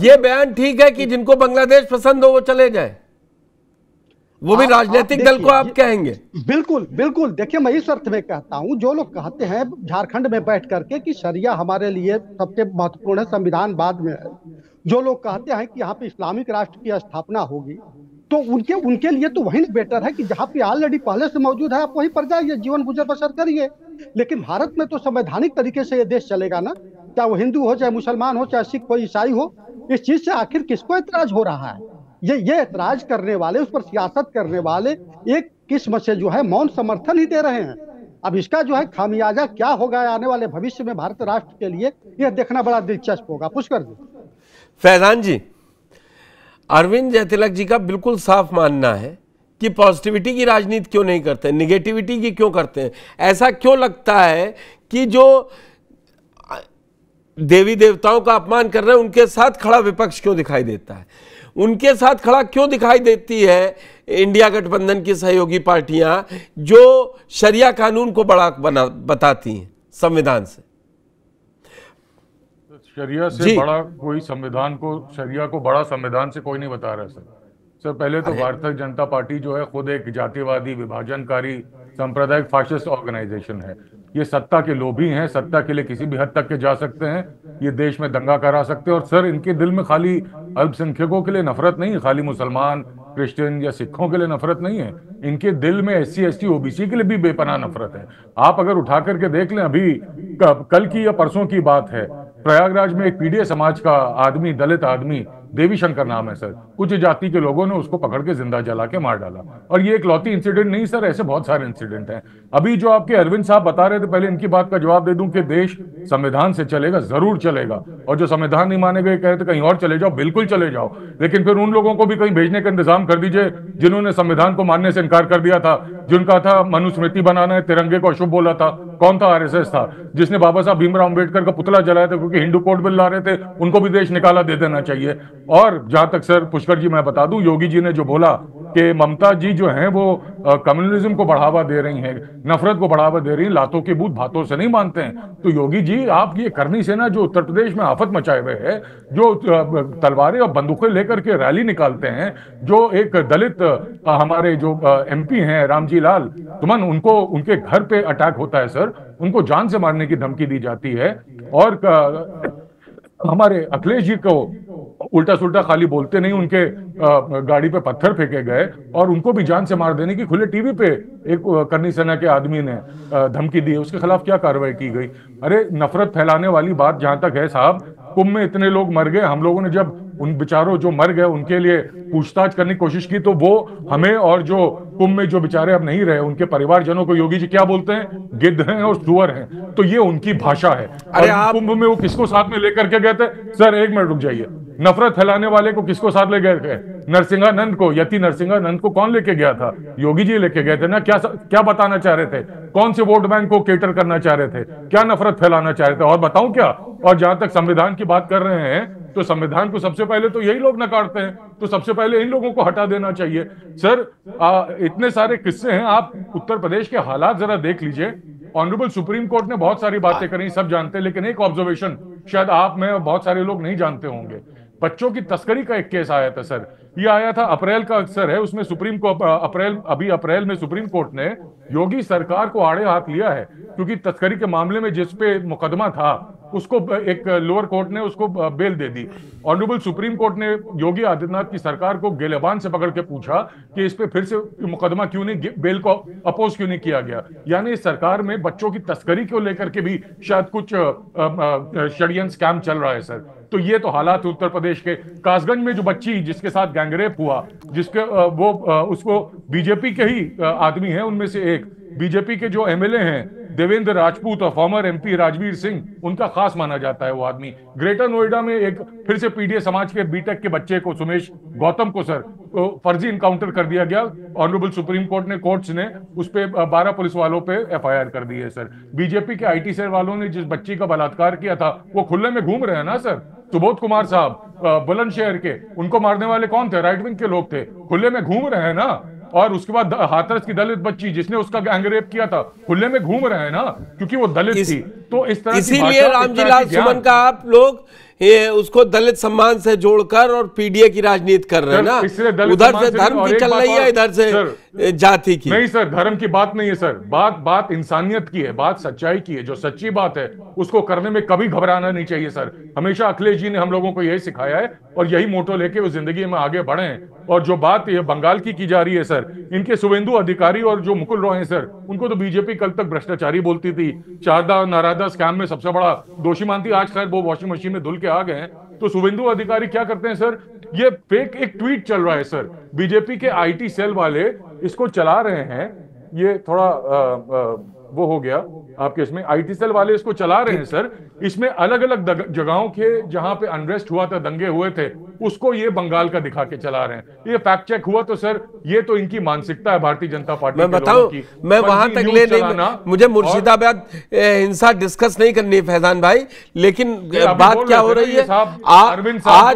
ये बयान ठीक है कि जिनको बांग्लादेश पसंद हो वो चले जाए, वो भी राजनीतिक दल को आप कहेंगे? बिल्कुल बिल्कुल। देखिए, मैं इस अर्थ में कहता हूं, जो लोग कहते हैं झारखंड में बैठ करके कि शरिया हमारे लिए सबसे महत्वपूर्ण है, संविधान बाद में है, जो लोग कहते हैं कि यहाँ पे इस्लामिक राष्ट्र की स्थापना होगी, तो उनके उनके लिए तो वही बेटर है कि जहाँ पे ऑलरेडी पहले से मौजूद है आप वहीं पर जाइए, जीवन गुजर बसर करिए। लेकिन भारत में तो संवैधानिक तरीके से ये देश चलेगा ना, चाहे वो हिंदू हो, चाहे मुसलमान हो, चाहे सिख हो, ईसाई हो। इस चीज से आखिर किसको एतराज हो रहा है? ये एतराज करने वाले, उस पर सियासत करने वाले एक किस्म से जो है मौन समर्थन ही दे रहे हैं। अब इसका जो है खामियाजा क्या होगा आने वाले भविष्य में भारत राष्ट्र के लिए, यह देखना बड़ा दिलचस्प होगा। पुष्कर जी। फैजान जी, अरविंद जयतिलक जी का बिल्कुल साफ मानना है कि पॉजिटिविटी की राजनीति क्यों नहीं करते, निगेटिविटी की क्यों करते हैं? ऐसा क्यों लगता है कि जो देवी देवताओं का अपमान कर रहे हैं उनके साथ खड़ा विपक्ष क्यों दिखाई देता है? उनके साथ खड़ा क्यों दिखाई देती है इंडिया गठबंधन की सहयोगी पार्टियां जो शरिया कानून को बड़ा बताती हैं संविधान से? शरिया से बड़ा कोई संविधान को, शरिया को बड़ा संविधान से कोई नहीं बता रहा सर। पहले तो भारतीय जनता पार्टी जो है खुद एक जातिवादी, विभाजनकारी, सांप्रदायिक फाशिस्ट ऑर्गेनाइजेशन है। ये सत्ता के लोभी हैं, सत्ता के लिए किसी भी हद तक के जा सकते हैं, ये देश में दंगा करा सकते हैं। और सर, इनके दिल में खाली अल्पसंख्यकों के लिए नफरत नहीं है, खाली मुसलमान, क्रिश्चियन या सिखों के लिए नफरत नहीं है, इनके दिल में SC ST OBC के लिए भी बेपनाह नफरत है। आप अगर उठा करके देख लें, अभी कल की या परसों की बात है, प्रयागराज में एक पीड़ित समाज का आदमी, दलित आदमी, देवी शंकर नाम है सर, कुछ जाति के लोगों ने उसको पकड़ के जिंदा जला के मार डाला। और ये एक लौती इंसिडेंट नहीं सर, ऐसे बहुत सारे इंसिडेंट हैं। अभी जो आपके अरविंद साहब बता रहे थे, पहले इनकी बात का जवाब दे दूं कि देश संविधान से चलेगा, जरूर चलेगा। और जो संविधान नहीं मानेगा, कह रहे थे कहीं और चले जाओ, बिल्कुल चले जाओ, लेकिन फिर उन लोगों को भी कहीं भेजने का इंतजाम कर दीजिए जिन्होंने संविधान को मानने से इनकार कर दिया था, जिनका था मनुस्मृति बनाना है, तिरंगे को अशुभ बोला था। कौन था? RSS था, जिसने बाबा साहब भीमराव अंबेडकर का पुतला जलाया था क्योंकि हिंदू कोड बिल ला रहे थे, उनको भी देश निकाला दे देना चाहिए। और जहां तक सर पुष्कर जी मैं बता दूं, योगी जी ने जो बोला कि ममता जी जो हैं वो कम्युनिज्म को बढ़ावा दे रही हैं, नफरत को बढ़ावा दे रही हैं, लातों के भूत भातों से नहीं मानते हैं। तो योगी जी, आप ये करनी से ना जो उत्तर प्रदेश में आफत मचाए हुए है, जो तलवारें और बंदूकें लेकर के रैली निकालते हैं, जो एक दलित हमारे जो MP हैं रामजी लाल तुमन, उनको उनके घर पे अटैक होता है सर, उनको जान से मारने की धमकी दी जाती है। और हमारे अखिलेश जी को उल्टा सुल्टा खाली बोलते नहीं, उनके गाड़ी पे पत्थर फेंके गए और उनको भी जान से मार देने की खुले टीवी पे एक करनी सेना के आदमी ने धमकी दी। उसके खिलाफ क्या कार्रवाई की गई? अरे नफरत फैलाने वाली बात जहां तक है साहब, कुंभ में इतने लोग मर गए, हम लोगों ने जब उन बेचारों जो मर गए उनके लिए पूछताछ करने की कोशिश की, तो वो हमें और जो कुंभ में जो बेचारे अब नहीं रहे उनके परिवारजनों को योगी जी क्या बोलते हैं? गिद्ध हैं और सुअर हैं। तो ये उनकी भाषा है। अरे कुंभ में वो किसको साथ में लेकर के गए थे? सर एक मिनट रुक जाइए, नफरत फैलाने वाले को किसको साथ ले गए थे? नरसिंहानंद को, यति नरसिंहानंद को कौन लेके गया था? योगी जी लेके गए थे ना। क्या बताना चाह रहे थे? कौन से वोट बैंक को केटर करना चाह रहे थे? क्या नफरत फैलाना चाह रहे थे? और बताऊं क्या? और जहां तक संविधान की बात कर रहे हैं, तो संविधान को सबसे पहले तो यही लोग नकारते हैं, तो सबसे पहले इन लोगों को हटा देना चाहिए। सर इतने सारे किस्से हैं, आप उत्तर प्रदेश के हालात जरा देख लीजिए। ऑनरेबल सुप्रीम कोर्ट ने बहुत सारी बातें करी, सब जानते हैं, लेकिन एक ऑब्जर्वेशन शायद आप में और बहुत सारे लोग नहीं जानते होंगे। बच्चों की तस्करी का एक केस आया था सर, ये आया था अप्रैल का अक्सर है, उसमें सुप्रीम को अप्रैल में सुप्रीम कोर्ट ने योगी सरकार को आड़े हाथ लिया है, क्योंकि तस्करी के मामले में जिस पे मुकदमा था उसको एक लोअर कोर्ट ने उसको बेल दे दी। ऑनरेबल सुप्रीम कोर्ट ने योगी आदित्यनाथ की सरकार को गिलेबान से पकड़ के पूछा कि इस पे फिर से मुकदमा क्यों नहीं, बेल को अपोज क्यों नहीं किया गया। यानी इस सरकार में बच्चों की तस्करी को लेकर के भी शायद कुछ षड्यंत्र स्कैम चल रहा है सर। तो ये तो हालात उत्तर प्रदेश के। कासगंज में जो बच्ची जिसके साथ गैंगरेप हुआ, जिसके उसको बीजेपी के ही आदमी है, उनमें से एक बीजेपी के जो MLA हैं देवेंद्र राजपूत और फॉर्मर MP राजवीर सिंह, उनका खास माना जाता है वो आदमी। ग्रेटर नोएडा में एक फिर से पीडीए समाज के बीटेक के बच्चे को, सुमेश गौतम को सर फर्जी इनकाउंटर कर दिया गया। ऑनरेबल सुप्रीम कोर्ट ने, कोर्ट्स ने उस पे 12 पुलिस वालों पे FIR कर दी है सर। बीजेपी के IT सेल वालों ने जिस बच्ची का बलात्कार किया था वो खुले में घूम रहे हैं ना सर। सुबोध कुमार साहब बुलंदशहर के, उनको मारने वाले कौन थे? राइट विंग के लोग थे, खुले में घूम रहे हैं ना। और उसके बाद हाथरस की दलित बच्ची जिसने उसका गैंगरेप किया था, खुले में घूम रहे हैं ना, क्योंकि वो दलित थी। तो इस तरह इसीलिए रामजी लाल सुमन का आप लोग उसको दलित सम्मान से जोड़कर और पीडीए की राजनीति कर रहे हैं ना, उधर से धर्म की चल रही है, इधर से जाति की। नहीं सर, धर्म की बात नहीं है सर, बात इंसानियत की है, बात सच्चाई की है। जो सच्ची बात है उसको करने में कभी घबराना नहीं चाहिए सर। हमेशा अखिलेश जी ने हम लोगों को यही सिखाया है और यही मोटो लेके वो जिंदगी में आगे बढ़े हैं। और जो बात ये बंगाल की जा रही है सर, इनके शुभेंदु अधिकारी और जो मुकुल रॉय हैं सर, उनको तो बीजेपी कल तक भ्रष्टाचारी बोलती थी, शारदा नारादा स्कैम में सबसे बड़ा दोषी मानती, आज खैर वो वॉशिंग मशीन में धुल के आ गए हैं। तो शुभेंदु अधिकारी क्या करते हैं सर, ये फेक एक ट्वीट चल रहा है सर, बीजेपी के आईटी सेल वाले इसको चला रहे हैं, ये थोड़ा वो हो गया आपके, इसमें आईटी सेल वाले इसको चला रहे हैं सर। इसमें अलग अलग जगहों के जहां पे अनरेस्ट हुआ था, दंगे हुए थे, उसको ये बंगाल का दिखा के चला रहे हैं। ये फैक्ट चेक हुआ तो सर ये तो इनकी मानसिकता है भारतीय जनता पार्टी। मैं बताऊं, मैं वहां तक ले नहीं, मुझे मुर्शिदाबाद हिंसा डिस्कस नहीं करनी है फैजान भाई, लेकिन बात क्या हो रही है, आज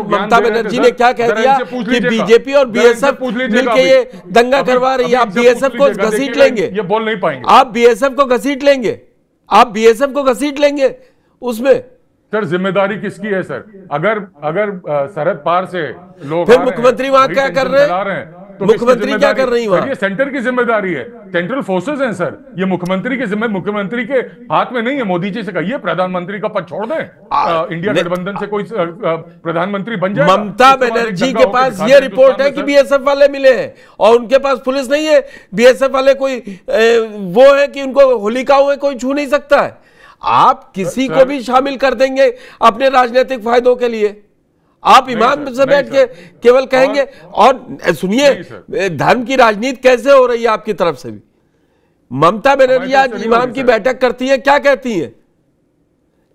ममता बनर्जी ने क्या कह दिया कि बीजेपी और बीएसएफ मिलकर ये दंगा करवा रही है, आप बीएसएफ को घसीट लेंगे, ये बोल नहीं पाएंगे, आप बीएसएफ को घसीट लेंगे, आप बीएसएफ को घसीट लेंगे उसमें। सर जिम्मेदारी किसकी है सर? अगर सरहद पार से लोग फिर मुख्यमंत्री वहां क्या कर रहे हैं? तो मुख्यमंत्री क्या कर रही है? ये सेंटर की जिम्मेदारी है, सेंट्रल फोर्सेस हैं सर, ये मुख्यमंत्री की जिम्मेदारी मुख्यमंत्री के हाथ में नहीं है। मोदी जी से कहिए प्रधानमंत्री का पद छोड़ दें, इंडिया गठबंधन से कोई प्रधानमंत्री बन जाए। ममता बनर्जी के पास ये रिपोर्ट है कि बीएसएफ वाले मिले हैं और उनके पास पुलिस नहीं है, बीएसएफ वाले कोई वो है कि उनको होलिकाओं में कोई छू नहीं सकता है। आप किसी को भी शामिल कर देंगे अपने राजनीतिक फायदों के लिए, आप इमाम से बैठ के केवल कहेंगे। और सुनिए, धर्म की राजनीति कैसे हो रही है आपकी तरफ से भी। ममता बनर्जी आज इमाम की बैठक करती है, क्या कहती है?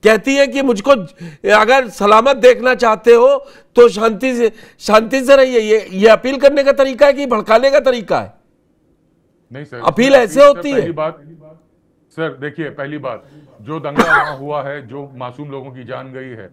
कहती है कि मुझको अगर सलामत देखना चाहते हो तो शांति से रहिए। ये अपील करने का तरीका है कि भड़काने का तरीका है? नहीं सर, अपील ऐसे होती है। सर देखिए, पहली बात, जो दंगा वहां हुआ है, जो मासूम लोगों की जान गई है,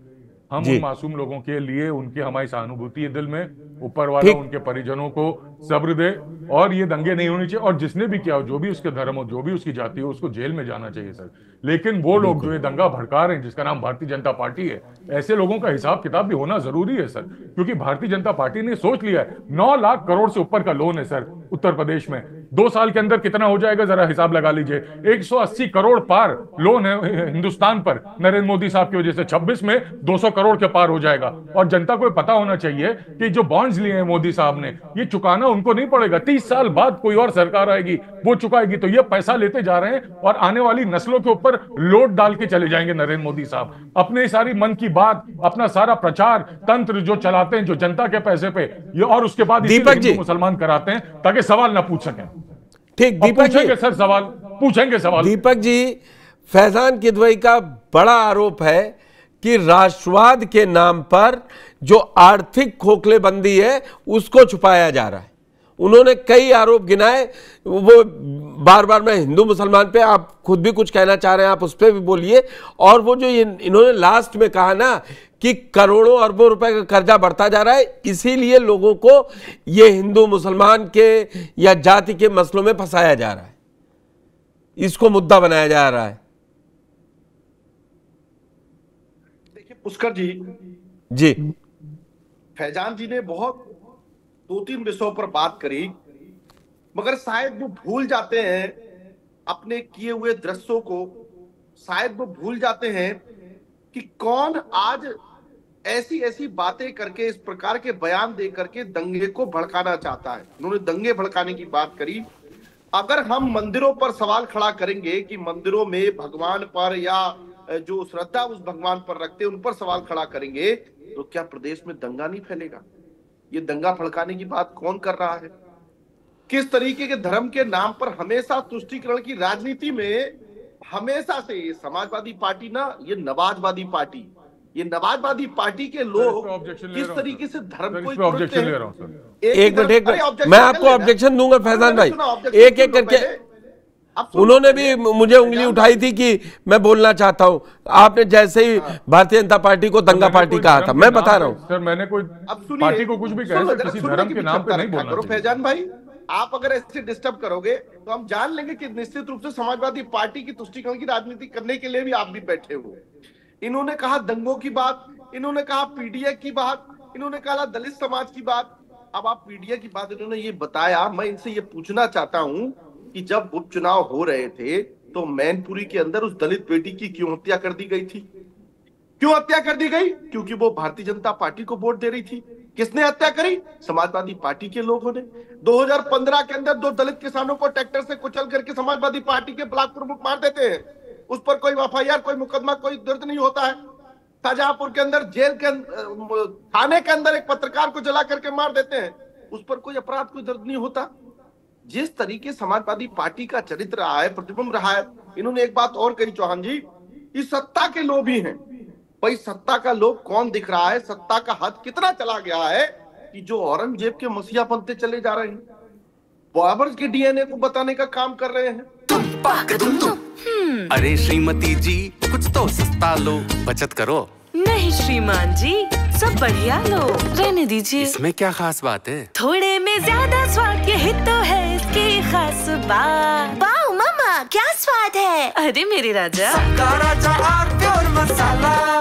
हम उन मासूम लोगों के लिए उनकी हमारी सहानुभूति है दिल में, ऊपर वाला उनके परिजनों को सब्र दे, और ये दंगे नहीं होने चाहिए। और जिसने भी किया हो, जो भी उसके धर्म हो, जो भी उसकी जाति हो, उसको जेल में जाना चाहिए सर। लेकिन वो लोग जो ये दंगा भड़का रहे हैं, जिसका नाम भारतीय जनता पार्टी है, ऐसे लोगों का हिसाब किताब भी होना जरूरी है सर, क्योंकि भारतीय जनता पार्टी ने सोच लिया है 9 लाख करोड़ से ऊपर का लोन है सर उत्तर प्रदेश में। 2 साल के अंदर कितना हो जाएगा जरा हिसाब लगा लीजिए। 180 करोड़ पार लोन है हिंदुस्तान पर नरेंद्र मोदी साहब की वजह से। 26 में 200 करोड़ के पार हो जाएगा। और जनता को पता होना चाहिए कि जो बॉन्ड्स लिए हैं मोदी साहब ने, ये चुकाना उनको नहीं पड़ेगा। 30 साल बाद कोई और सरकार आएगी, वो चुकाएगी। तो ये पैसा लेते जा रहे हैं और आने वाली नस्लों के ऊपर लोड डाल के चले जाएंगे नरेंद्र मोदी साहब। अपने सारी मन की बात, अपना सारा प्रचार तंत्र जो चलाते हैं, जो जनता के पैसे पे, ये और उसके बाद दीपक जी मुसलमान कराते हैं ताकि सवाल ना पूछ सकें। ठीक, दीपक जी सर सवाल पूछेंगे सवाल। दीपक जी, फैजान किदवई का बड़ा आरोप है कि राष्ट्रवाद के नाम पर जो आर्थिक खोखलेबंदी है उसको छुपाया जा रहा है। उन्होंने कई आरोप गिनाए, वो बार बार, मैं हिंदू मुसलमान पे, आप खुद भी कुछ कहना चाह रहे हैं, आप उस पर भी बोलिए। और वो जो इन्होंने लास्ट में कहा ना कि करोड़ों अरबों रुपए का कर्जा बढ़ता जा रहा है, इसीलिए लोगों को ये हिंदू मुसलमान के या जाति के मसलों में फंसाया जा रहा है, इसको मुद्दा बनाया जा रहा है। देखिए पुष्कर जी, फैजान जी ने बहुत 2-3 विषयों पर बात करी, मगर शायद वो भूल जाते हैं अपने किए हुए दृश्यों को। शायद वो भूल जाते हैं कि कौन आज ऐसी ऐसी बातें करके, इस प्रकार के बयान दे करके दंगे को भड़काना चाहता है। उन्होंने दंगे भड़काने की बात करी। अगर हम मंदिरों पर सवाल खड़ा करेंगे कि मंदिरों में भगवान पर या जो श्रद्धा उस भगवान पर रखते हैं उन पर सवाल खड़ा करेंगे, तो क्या प्रदेश में दंगा नहीं फैलेगा? ये दंगा भड़काने की बात कौन कर रहा है? किस तरीके के धर्म के नाम पर हमेशा तुष्टीकरण की राजनीति में, हमेशा से ये समाजवादी पार्टी ना, ये नवाजवादी पार्टी, ये नवाजवादी पार्टी के लोग किस तरीके से धर्म को ऑब्जेक्शन ले रहा हूं सर। एक मिनट, मैं आपको ऑब्जेक्शन दूंगा फैजान भाई, एक एक करके। उन्होंने भी मुझे उंगली उठाई थी कि मैं बोलना चाहता हूं। आपने जैसे ही भारतीय जनता पार्टी को दंगा पार्टी कहा था, मैं बता रहा हूं सर, मैंने कोई पार्टी को कुछ भी कहा, किसी धर्म के नाम पे नहीं बोलना चाहिए। फैजान भाई, आप अगर ऐसे डिस्टर्ब करोगे तो हम जान लेंगे कि निश्चित रूप से समाजवादी पार्टी की तुष्टीकरण की राजनीति करने के लिए भी आप भी बैठे हो। इन्होंने कहा दंगों की बात इन्होंने कहा पीडीए की बात, इन्होंने कहा दलित समाज की बात। अब आप पीडीए की बात इन्होंने ये बताया, मैं इनसे ये पूछना चाहता हूं कि जब उपचुनाव हो रहे थे तो मैनपुरी के अंदर उस दलित बेटी की क्यों हत्या कर दी गई थी? क्यों हत्या कर दी गई? क्योंकि वो भारतीय जनता पार्टी को वोट दे रही थी। किसने हत्या करी? समाजवादी पार्टी के लोगों ने। 2015 के अंदर 2 दलित किसानों को ट्रैक्टर से कुचल करके समाजवादी पार्टी के ब्लॉक प्रमुख मार देते हैं, उस पर कोई एफआईआर, कोई मुकदमा, कोई दर्ज नहीं होता है। शाहजहांपुर के अंदर जेल के थाने के अंदर एक पत्रकार को जला करके मार देते हैं, उस पर कोई अपराध, कोई दर्ज नहीं होता। जिस तरीके समाजवादी पार्टी का चरित्र रहा है, प्रतिबिंब रहा है। इन्होंने एक बात और कही चौहान जी, ये सत्ता के लोभी हैं। भाई सत्ता का लोभ कौन दिख रहा है? सत्ता का हद कितना चला गया है कि जो औरंगजेब के मसीहा बनते चले जा रहे हैं, बाबर के डीएनए को बताने का काम कर रहे हैं। अरे श्रीमती जी, कुछ तो सस्ता लो, बचत करो। नहीं श्रीमान जी, सब बढ़िया लो, रहने दीजिए। इसमें क्या खास बात है? थोड़े में ज्यादा स्वाद, यही तो है इसकी खास बात। वाह मामा, क्या स्वाद है। अरे मेरे राजा, सबका राजा और प्योर मसाला।